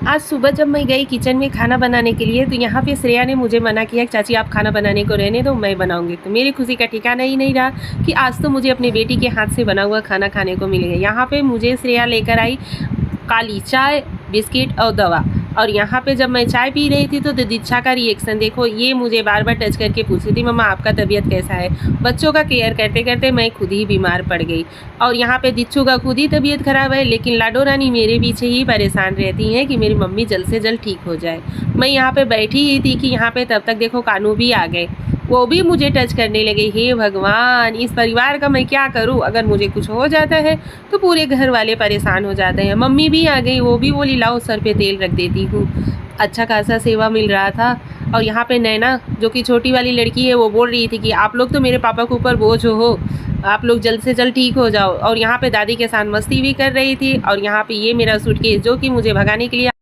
आज सुबह जब मैं गई किचन में खाना बनाने के लिए तो यहाँ पे श्रेया ने मुझे मना किया कि चाची आप खाना बनाने को रहने दो, मैं बनाऊंगी। तो मेरी खुशी का ठिकाना ही नहीं रहा कि आज तो मुझे अपनी बेटी के हाथ से बना हुआ खाना खाने को मिल गया। यहाँ पे मुझे श्रेया लेकर आई काली चाय, बिस्किट और दवा। और यहाँ पे जब मैं चाय पी रही थी तो दीक्षा का रिएक्शन देखो, ये मुझे बार बार टच करके पूछ रही थी मम्मा आपका तबीयत कैसा है। बच्चों का केयर करते करते मैं खुद ही बीमार पड़ गई। और यहाँ पे दिच्छू का खुद ही तबीयत खराब है, लेकिन लाडो रानी मेरे पीछे ही परेशान रहती हैं कि मेरी मम्मी जल्द से जल्द ठीक हो जाए। मैं यहाँ पे बैठी ही थी कि यहाँ पे तब तक देखो कानू भी आ गए, वो भी मुझे टच करने लगे। हे भगवान, इस परिवार का मैं क्या करूं? अगर मुझे कुछ हो जाता है तो पूरे घर वाले परेशान हो जाते हैं। मम्मी भी आ गई, वो भी बोली लाओ सर पे तेल रख देती हूँ। अच्छा खासा सेवा मिल रहा था। और यहाँ पे नैना जो कि छोटी वाली लड़की है वो बोल रही थी कि आप लोग तो मेरे पापा के ऊपर बोझ हो, आप लोग जल्द से जल्द ठीक हो जाओ। और यहाँ पे दादी के साथ मस्ती भी कर रही थी। और यहाँ पे ये मेरा सूटकेस जो कि मुझे भगाने के लिए